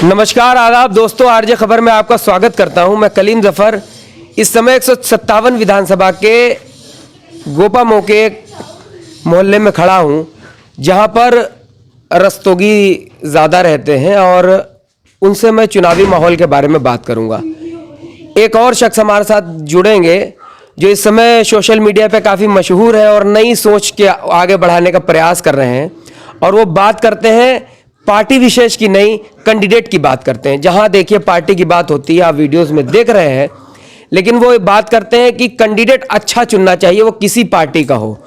नमस्कार आदाब दोस्तों, आरजे खबर में आपका स्वागत करता हूं। मैं कलीम जफर इस समय 157 विधानसभा के गोपामो के मोहल्ले में खड़ा हूं, जहां पर रस्तोगी ज़्यादा रहते हैं और उनसे मैं चुनावी माहौल के बारे में बात करूंगा। एक और शख्स हमारे साथ जुड़ेंगे जो इस समय सोशल मीडिया पे काफ़ी मशहूर है और नई सोच के आगे बढ़ाने का प्रयास कर रहे हैं, और वो बात करते हैं पार्टी विशेष की नहीं, कैंडिडेट की बात करते हैं। जहां देखिए पार्टी की बात होती है, आप वीडियोस में देख रहे हैं, लेकिन वो बात करते हैं कि कैंडिडेट अच्छा चुनना चाहिए, वो किसी पार्टी का हो।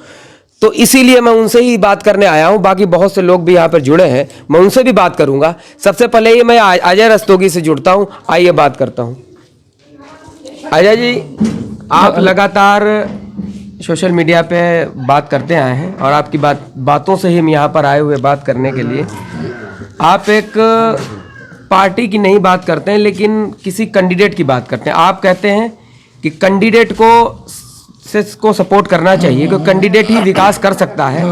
तो इसीलिए मैं उनसे ही बात करने आया हूं। बाकी बहुत से लोग भी यहाँ पर जुड़े हैं, मैं उनसे भी बात करूंगा। सबसे पहले ही मैं अजय रस्तोगी से जुड़ता हूँ, आइए बात करता हूँ। अजय जी, आप लगातार सोशल मीडिया पे बात करते आए हैं और आपकी बातों से ही हम यहाँ पर आए हुए बात करने के लिए। आप एक पार्टी की नहीं बात करते हैं, लेकिन किसी कैंडिडेट की बात करते हैं। आप कहते हैं कि कैंडिडेट को सपोर्ट करना चाहिए, क्योंकि कैंडिडेट ही विकास कर सकता है,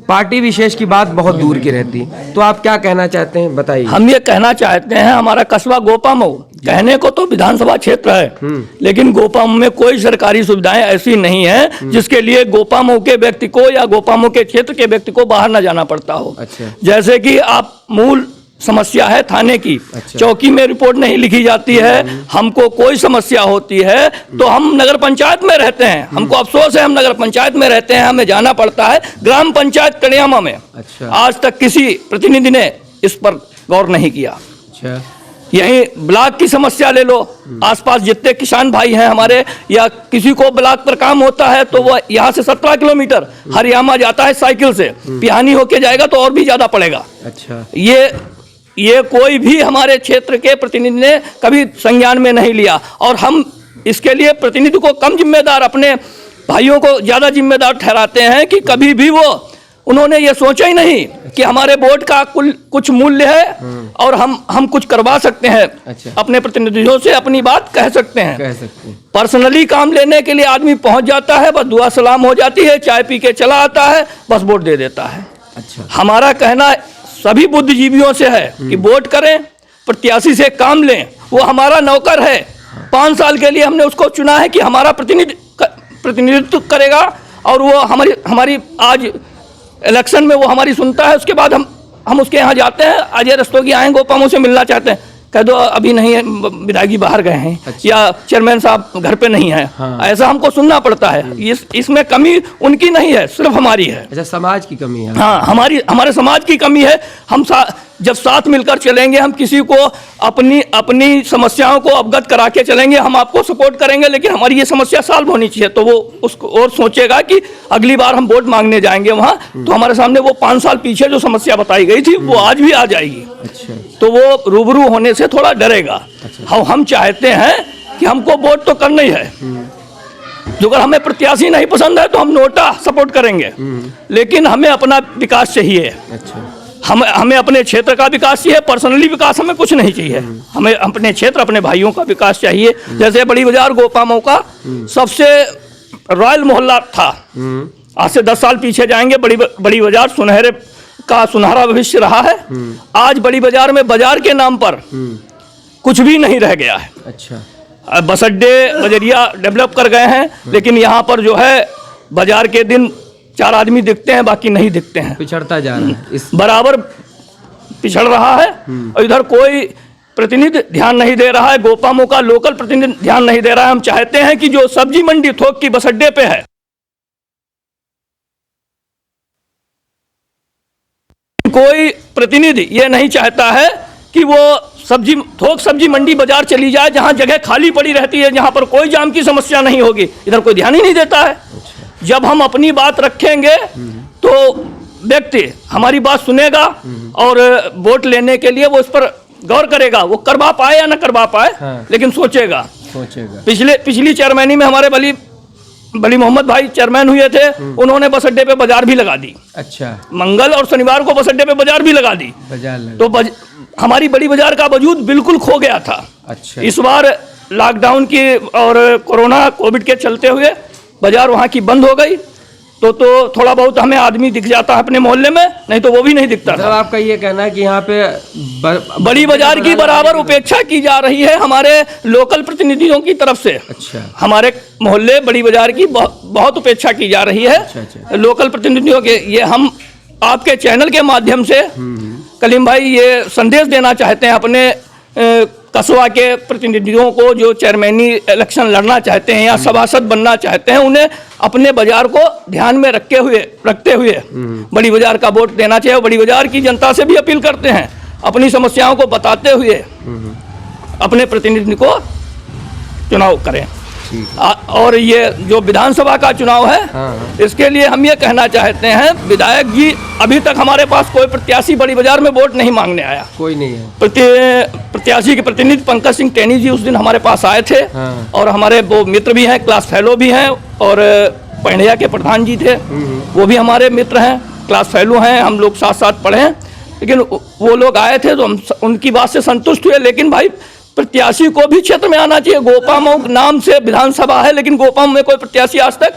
पार्टी विशेष की बात बहुत दूर की रहती। तो आप क्या कहना चाहते हैं, बताइए। हम ये कहना चाहते हैं, हमारा कस्बा गोपामो कहने को तो विधानसभा क्षेत्र है, लेकिन गोपामो में कोई सरकारी सुविधाएं ऐसी नहीं है जिसके लिए गोपामो के व्यक्ति को या गोपामो के क्षेत्र के व्यक्ति को बाहर न जाना पड़ता हो। अच्छा। जैसे कि आप मूल समस्या है थाने की। अच्छा। चौकी में रिपोर्ट नहीं लिखी जाती है, हमको कोई समस्या होती है तो हम नगर पंचायत में रहते हैं, हमको अफसोस है, हम नगर पंचायत में रहते हैं, हमें जाना पड़ता है ग्राम पंचायत कड़ियामा में। अच्छा। आज तक किसी प्रतिनिधि ने इस पर गौर नहीं किया। अच्छा। यही ब्लॉक की समस्या ले लो, आसपास जितने किसान भाई हैं हमारे, या किसी को ब्लॉक पर काम होता है तो वह यहाँ से 17 किलोमीटर हरियाणा जाता है साइकिल से, पिहानी होके जाएगा तो और भी ज्यादा पड़ेगा। अच्छा। ये कोई भी हमारे क्षेत्र के प्रतिनिधि ने कभी संज्ञान में नहीं लिया, और हम इसके लिए प्रतिनिधि को कम जिम्मेदार, अपने भाइयों को ज्यादा जिम्मेदार ठहराते हैं कि कभी भी उन्होंने ये सोचा ही नहीं कि हमारे वोट का कुछ मूल्य है और हम कुछ करवा सकते हैं। अच्छा। अपने प्रतिनिधियों से अपनी बात कह सकते हैं। पर्सनली काम लेने के लिए आदमी पहुंच जाता है, बस दुआ सलाम हो जाती है, चाय पी के चला आता है, बस वोट दे देता है। अच्छा। हमारा कहना सभी बुद्धिजीवियों से है कि वोट करें, प्रत्याशी से काम लें, वो हमारा नौकर है। 5 साल के लिए हमने उसको चुना है कि हमारा प्रतिनिधित्व करेगा, और वो हमारी आज इलेक्शन में वो हमारी सुनता है। उसके बाद हम उसके यहाँ जाते हैं, अजय रस्तोगी आए गोपामो से मिलना चाहते हैं, कह दो अभी नहीं है, विधायक जी बाहर गए हैं। अच्छा। या चेयरमैन साहब घर पे नहीं है। हाँ। ऐसा हमको सुनना पड़ता है। इसमें कमी उनकी नहीं है, सिर्फ हमारी है। अच्छा, समाज की कमी है। हाँ, हमारे समाज की कमी है। हम जब साथ मिलकर चलेंगे, हम किसी को अपनी समस्याओं को अवगत करा के चलेंगे, हम आपको सपोर्ट करेंगे, लेकिन हमारी ये समस्या सॉल्व होनी चाहिए। तो वो उसको और सोचेगा कि अगली बार हम वोट मांगने जाएंगे वहाँ, तो हमारे सामने वो 5 साल पीछे जो समस्या बताई गई थी वो आज भी आ जाएगी। अच्छा। तो वो रूबरू होने से थोड़ा डरेगा। अच्छा। हम चाहते हैं कि हमको वोट तो करना ही है, जो अगर हमें प्रत्याशी नहीं पसंद है तो हम नोटा सपोर्ट करेंगे, लेकिन हमें अपना विकास चाहिए। अच्छा। हमें अपने क्षेत्र का विकास चाहिए, पर्सनली विकास हमें कुछ नहीं चाहिए। हमें अपने क्षेत्र, अपने भाइयों का विकास चाहिए। जैसे बड़ी बाजार गोपामो का सबसे रॉयल मोहल्ला था, आज से 10 साल पीछे जाएंगे, बड़ी बाजार सुनहरा भविष्य रहा है। आज बड़ी बाजार में बाजार के नाम पर कुछ भी नहीं रह गया है। अच्छा। बस अड्डे बजरिया डेवलप कर गए हैं, लेकिन यहाँ पर जो है बाजार के दिन 4 आदमी दिखते हैं, बाकी नहीं दिखते हैं, पिछड़ता जा रहा है, बराबर पिछड़ रहा है। और इधर कोई प्रतिनिधि ध्यान नहीं दे रहा है, गोपामो का लोकल प्रतिनिधि ध्यान नहीं दे रहा है। हम चाहते हैं कि जो सब्जी मंडी थोक की बस अड्डे पे है, कोई प्रतिनिधि ये नहीं चाहता है कि वो सब्जी मंडी बाजार चली जाए, जहां जगह खाली पड़ी रहती है, जहां पर कोई जाम की समस्या नहीं होगी, इधर कोई ध्यान ही नहीं देता है। जब हम अपनी बात रखेंगे तो व्यक्ति हमारी बात सुनेगा और वोट लेने के लिए वो इस पर गौर करेगा। वो करवा पाए या ना करवा पाए, हाँ। लेकिन सोचेगा। पिछली चेयरमैनी में हमारे बली मोहम्मद भाई चेयरमैन हुए थे, उन्होंने बस अड्डे पे बाजार भी लगा दी। अच्छा। मंगल और शनिवार को बस अड्डे पे बाजार भी लगा दी। तो हमारी बड़ी बाजार का वजूद बिल्कुल खो गया था। अच्छा। इस बार लॉकडाउन की और कोविड के चलते हुए बाजार वहाँ की बंद हो गई, तो थोड़ा बहुत हमें आदमी दिख जाता है अपने मोहल्ले में, नहीं तो वो भी नहीं दिखता मतलब था। आपका ये कहना है कि यहाँ पे बड़ी बाजार की बराबर उपेक्षा की जा रही है हमारे लोकल प्रतिनिधियों की तरफ से। अच्छा। हमारे मोहल्ले बड़ी बाजार की बहुत उपेक्षा की जा रही है अच्छा। लोकल प्रतिनिधियों के। ये हम आपके चैनल के माध्यम से कलीम भाई ये संदेश देना चाहते हैं अपने कस्बा के प्रतिनिधियों को जो चेयरमैनी इलेक्शन लड़ना चाहते हैं या सभासद बनना चाहते हैं, उन्हें अपने बाजार को ध्यान में रखते हुए बड़ी बाजार का वोट देना चाहिए। बड़ी बाजार की जनता से भी अपील करते हैं अपनी समस्याओं को बताते हुए अपने प्रतिनिधि को चुनाव करें। और ये जो विधानसभा का चुनाव है, इसके लिए हम ये कहना चाहते हैं, विधायक जी अभी तक हमारे पास कोई प्रत्याशी बड़ी बाजार में वोट नहीं मांगने आया। कोई नहीं है। प्रत्याशी के प्रतिनिधि पंकज सिंह टेनी जी उस दिन हमारे पास आए थे। और हमारे वो मित्र भी हैं, क्लास फेलो भी हैं, और पंडिया के प्रधान जी थे, वो भी हमारे मित्र हैं, क्लास फेलो हैं, हम लोग साथ साथ पढ़े हैं। लेकिन वो लोग आए थे तो हम उनकी बात से संतुष्ट हुए। लेकिन भाई प्रत्याशी को भी क्षेत्र में आना चाहिए। गोपामऊ नाम से विधानसभा है, लेकिन गोपामऊ में कोई प्रत्याशी आज तक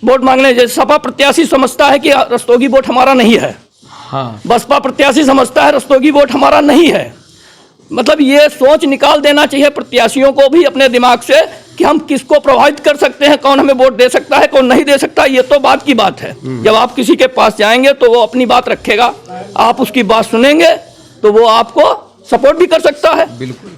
वोट मांगने, जैसे सपा प्रत्याशी समझता है कि रस्तोगी वोट हमारा नहीं है, बसपा प्रत्याशी समझता है रस्तोगी वोट हमारा नहीं है। मतलब ये सोच निकाल देना चाहिए प्रत्याशियों को भी अपने दिमाग से कि हम किसको प्रभावित कर सकते हैं, कौन हमें वोट दे सकता है, कौन नहीं दे सकता। ये तो बात की बात है। जब आप किसी के पास जाएंगे तो वो अपनी बात रखेगा, आप उसकी बात सुनेंगे तो वो आपको सपोर्ट भी कर सकता है।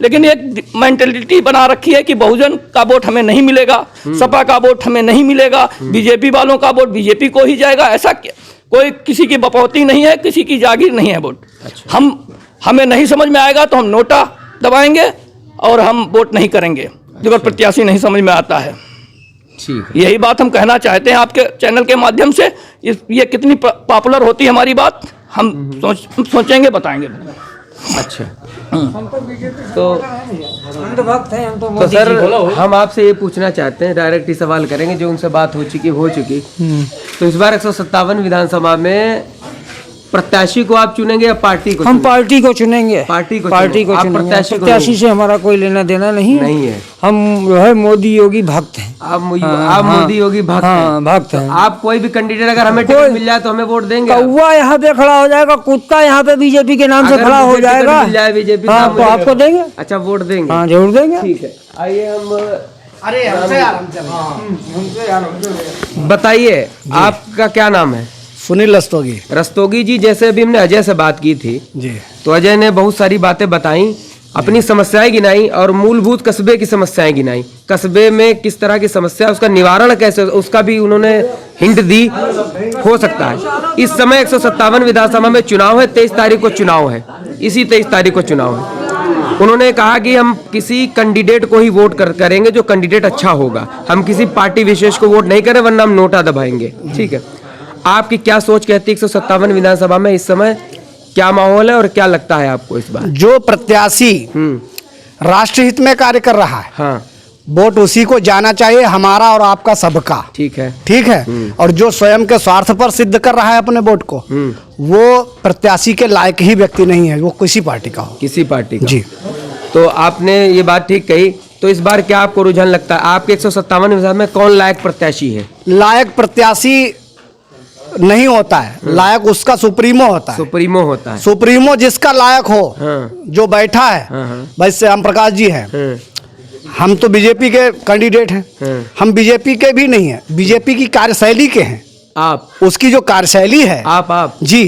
लेकिन एक मेंटेलिटी बना रखी है कि बहुजन का वोट हमें नहीं मिलेगा, सपा का वोट हमें नहीं मिलेगा, बीजेपी वालों का वोट बीजेपी को ही जाएगा। ऐसा कोई किसी की बपौती नहीं है, किसी की जागीर नहीं है वोट। अच्छा। हमें नहीं समझ में आएगा तो हम नोटा दबाएंगे और हम वोट नहीं करेंगे जब प्रत्याशी नहीं समझ में आता है। यही बात हम कहना चाहते हैं आपके चैनल के माध्यम से। ये कितनी पॉपुलर होती है हमारी बात, हम सोचेंगे, बताएंगे। अच्छा। तो सर हम आपसे ये पूछना चाहते हैं, डायरेक्ट ही सवाल करेंगे, जो उनसे बात हो चुकी। तो इस बार 157 विधानसभा में प्रत्याशी को आप चुनेंगे या पार्टी को? हम पार्टी को चुनेंगे। पार्टी को चुनेंगे। प्रत्याशी से हमारा कोई लेना देना नहीं है। हम जो है मोदी योगी भक्त हैं। आप मोदी योगी भक्त हैं। भक्त हैं। आप कोई भी कैंडिडेट अगर हमें टिकट मिल जाए तो हमें वोट देंगे? कौवा यहाँ पे खड़ा हो जाएगा, कुत्ता यहाँ पे बीजेपी के नाम से खड़ा हो जाएगा, मिल जाए बीजेपी तो आपको देंगे। अच्छा, वोट देंगे? हाँ, जरूर देंगे। ठीक है, आइए हम बताइए आपका क्या नाम है? सुनील रस्तोगी। रस्तोगी जी, जैसे अभी हमने अजय से बात की थी जी, तो अजय ने बहुत सारी बातें बताई, अपनी समस्याएं गिनाई और मूलभूत कस्बे की समस्याएं गिनाई। कस्बे में किस तरह की समस्या, उसका निवारण कैसे, उसका भी उन्होंने हिंट दी। हो सकता है इस समय 157 विधानसभा में चुनाव है, 23 तारीख को चुनाव है, इसी 23 तारीख को चुनाव है। उन्होंने कहा कि हम किसी कैंडिडेट को ही वोट करेंगे जो कैंडिडेट अच्छा होगा, हम किसी पार्टी विशेष को वोट नहीं करें, वरना हम नोटा दबाएंगे। ठीक है, आपकी क्या सोच कहती है 157 विधानसभा में इस समय क्या माहौल है और क्या लगता है आपको इस बार? जो प्रत्याशी राष्ट्रहित में कार्य कर रहा है, हाँ, वोट उसी को जाना चाहिए, हमारा और आपका सबका। ठीक है, ठीक है। और जो स्वयं के स्वार्थ पर सिद्ध कर रहा है अपने वोट को, वो प्रत्याशी के लायक ही व्यक्ति नहीं है, वो किसी पार्टी का हो। किसी पार्टी का। जी। तो आपने ये बात ठीक कही। तो इस बार क्या आपको रुझान लगता है, आपके 157 विधानसभा में कौन लायक प्रत्याशी है? लायक प्रत्याशी नहीं होता है, लायक उसका सुप्रीमो होता है। सुप्रीमो होता है। सुप्रीमो जिसका लायक हो, जो बैठा है, वैसे हम प्रकाश जी हैं, हम तो बीजेपी के कैंडिडेट हैं। हम बीजेपी के भी नहीं हैं, बीजेपी की कार्यशैली के हैं। आप? उसकी जो कार्यशैली है, आप जी,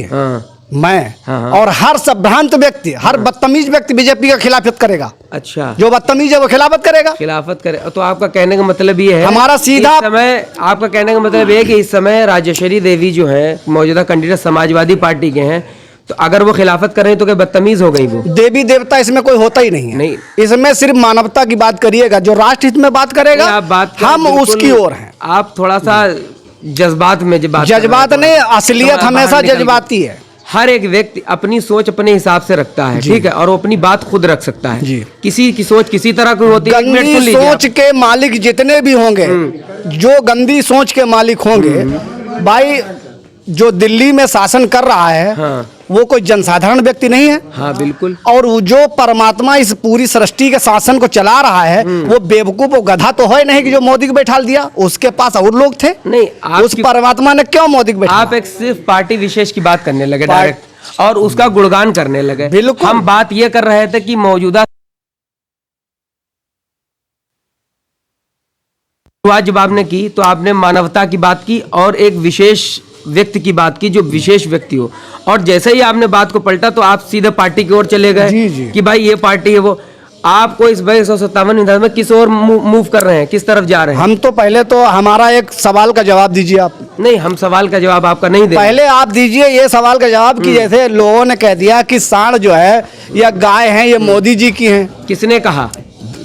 मैं और हर संभ्रांत व्यक्ति, हर बदतमीज व्यक्ति बीजेपी का खिलाफत करेगा। अच्छा, जो बदतमीज है वो खिलाफत करेगा। खिलाफत करे तो आपका कहने का मतलब ये है, हमारा सीधा समय आपका कहने का मतलब ये है कि इस समय राजेश्वरी देवी जो है मौजूदा कैंडिडेट समाजवादी पार्टी के हैं, तो अगर वो खिलाफत कर रहे हैं तो क्या बदतमीज हो गई? वो देवी देवता इसमें कोई होता ही नहीं है। नहीं, इसमें सिर्फ मानवता की बात करिएगा, जो राष्ट्रहित में बात करेगा हम उसकी ओर हैं। आप थोड़ा सा जज्बात में जज्बात नहीं, असलियत हमेशा जज्बाती है। हर एक व्यक्ति अपनी सोच अपने हिसाब से रखता है, ठीक है, और वो अपनी बात खुद रख सकता है जी। किसी की सोच किसी तरह की होती है। गंदी सोच के मालिक जितने भी होंगे, जो गंदी सोच के मालिक होंगे, भाई जो दिल्ली में शासन कर रहा है, वो कोई जनसाधारण व्यक्ति नहीं है। हाँ बिल्कुल। और वो जो परमात्मा इस पूरी सृष्टि के शासन को चला रहा है, वो बेवकूफ वो गधा तो है नहीं कि जो मोदी को बैठा दिया। उसके पास और लोग थे। नहीं, उस परमात्मा ने क्यों मोदी को बैठा? आप एक सिर्फ पार्टी विशेष की बात करने लगे डायरेक्ट, और उसका गुणगान करने लगे। बिल्कुल। हम बात ये कर रहे थे कि मौजूदा जब आपने की तो आपने मानवता की बात की और एक विशेष व्यक्ति की बात की जो विशेष व्यक्ति हो, और जैसे ही आपने बात को पलटा तो आप सीधे पार्टी की ओर चले गए। जी, जी। कि भाई ये पार्टी है वो। आपको इस 157 विधान में किस ओर मूव कर रहे हैं, किस तरफ जा रहे हैं? हम तो पहले तो हमारा एक सवाल का जवाब दीजिए आप। नहीं, हम सवाल का जवाब आपका नहीं दे। पहले आप दीजिए ये सवाल का जवाब कि जैसे लोगों ने कह दिया कि सांड जो है या गाय है ये मोदी जी की हैं। किसने कहा?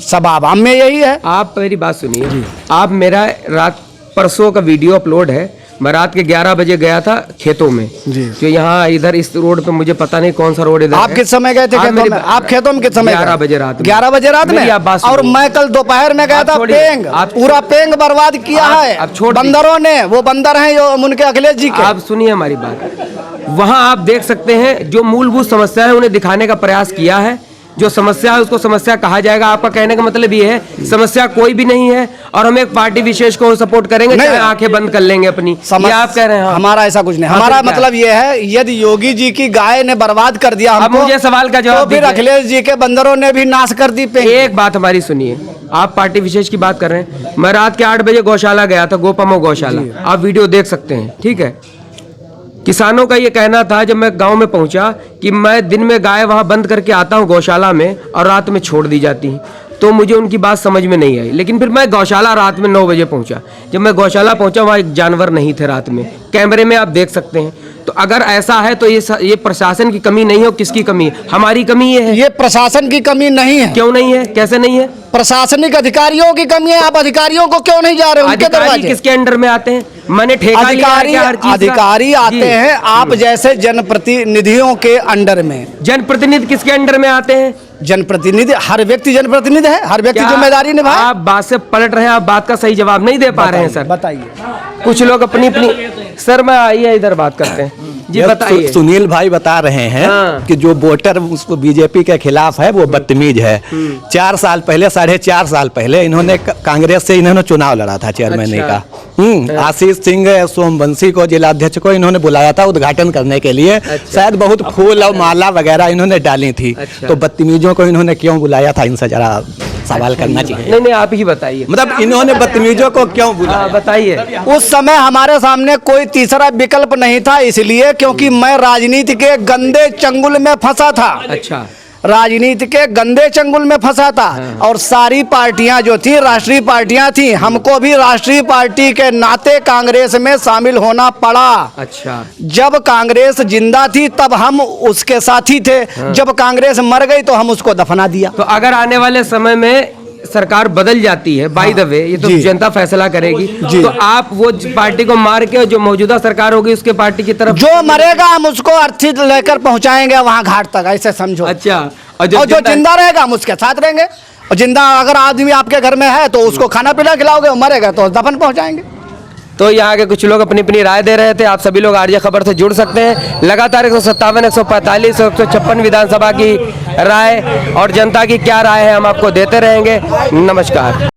सब आवाम में यही है। आप मेरी बात सुनिए। आप मेरा रात परसों का वीडियो अपलोड है। मैं रात के 11 बजे गया था खेतों में जी। जो यहाँ इधर इस रोड पे, मुझे पता नहीं कौन सा रोड इधर आप है। किस समय गए थे खेतों में? आप खेतों में किस समय? 11 बजे रात में। 11 बजे रात मेरी में। आप बात और सुनिए। मैं कल दोपहर में गया आप था। छोड़िए। पेंग आप पूरा पेंग बर्बाद किया है आप छोड़ दीजिए। बंदरों ने। वो बंदर हैं जो उनके अखिलेश जी के। आप सुनिए हमारी बात। वहाँ आप देख सकते हैं जो मूलभूत समस्या है उन्हें दिखाने का प्रयास किया है। जो समस्या है उसको समस्या कहा जाएगा। आपका कहने का मतलब ये है समस्या कोई भी नहीं है और हम एक पार्टी विशेष को सपोर्ट करेंगे, चाहे आंखें बंद कर लेंगे अपनी। ये आप कह रहे हैं? हाँ। हमारा ऐसा कुछ नहीं। हमारा मतलब ये है यदि योगी जी की गाय ने बर्बाद कर दिया हमको, अब मुझे सवाल का जवाब तो फिर दीजिए। अखिलेश जी के बंदरों ने भी नाश कर दी पेंग। एक बात हमारी सुनिए। आप पार्टी विशेष की बात कर रहे हैं। मैं रात के 8 बजे गौशाला गया था, गोपामो गौशाला। आप वीडियो देख सकते हैं, ठीक है। किसानों का ये कहना था जब मैं गांव में पहुंचा कि मैं दिन में गाय वहां बंद करके आता हूं गौशाला में और रात में छोड़ दी जाती हैं। तो मुझे उनकी बात समझ में नहीं आई। लेकिन फिर मैं गौशाला रात में 9 बजे पहुंचा। जब मैं गौशाला पहुंचा वहां एक जानवर नहीं थे रात में। कैमरे में आप देख सकते हैं। तो अगर ऐसा है तो ये प्रशासन की कमी नहीं है, किसकी कमी है? हमारी कमी ये है। ये प्रशासन की कमी नहीं है। क्यों नहीं है? कैसे नहीं है? प्रशासनिक अधिकारियों की कमी है। आप अधिकारियों को क्यों नहीं जा रहे? उनके अधिकारी दरवाजे किसके अंडर में आते हैं? मैंने ठेका लिया है क्या हर चीज का? अधिकारी आते जी। हैं आप जैसे जनप्रतिनिधियों के अंडर में। जनप्रतिनिधि किसके अंडर में आते हैं? जनप्रतिनिधि, हर व्यक्ति जनप्रतिनिधि है। हर व्यक्ति क्या जिम्मेदारी निभाए। आप बात से पलट रहे हैं। आप बात का सही जवाब नहीं दे पा रहे हैं सर। बताइए। कुछ लोग अपनी अपनी सर में आइए इधर बात करते हैं जी। ये बताइए। सुनील भाई बता रहे हैं हाँ। कि जो वोटर उसको बीजेपी के खिलाफ है वो बदतमीज है। 4 साल पहले, 4.5 साल पहले इन्होंने कांग्रेस से इन्होंने चुनाव लड़ा था चेयरमैन अच्छा। का। आशीष सिंह सोमवंशी को, जिलाध्यक्ष को इन्होंने बुलाया था उद्घाटन करने के लिए। शायद बहुत फूल और माला वगैरह इन्होंने डाली थी। अच्छा। तो बदतमीजों को इन्होंने क्यों बुलाया था, इनसे जरा सवाल करना चाहिए। नहीं आप ही बताइए। मतलब इन्होंने बदतमीजों को क्यों बुलाया? बताइए। उस समय हमारे सामने कोई तीसरा विकल्प नहीं था, इसलिए क्योंकि मैं राजनीति के गंदे चंगुल में फंसा था। अच्छा। राजनीति के गंदे चंगुल में फंसा था। और सारी पार्टियां जो थी राष्ट्रीय पार्टियां थी। हमको भी राष्ट्रीय पार्टी के नाते कांग्रेस में शामिल होना पड़ा। अच्छा। जब कांग्रेस जिंदा थी तब हम उसके साथी थे। जब कांग्रेस मर गई तो हम उसको दफना दिया। तो अगर आने वाले समय में सरकार बदल जाती है, बाय द वे ये तो जनता फैसला करेगी, तो आप वो पार्टी को मार के जो मौजूदा सरकार होगी उसके पार्टी की तरफ जो मरेगा हम उसको अर्थी लेकर पहुंचाएंगे वहां घाट तक, ऐसे समझो। अच्छा। और जो जिंदा रहेगा हम उसके साथ रहेंगे। और जिंदा अगर आदमी आपके घर में है तो उसको खाना पीना खिलाओगे, वो मरेगा तो दफन पहुंचाएंगे। तो यहाँ के कुछ लोग अपनी अपनी राय दे रहे थे। आप सभी लोग आरजे खबर से जुड़ सकते हैं। लगातार 157, 145, 156 विधानसभा की राय और जनता की क्या राय है हम आपको देते रहेंगे। नमस्कार।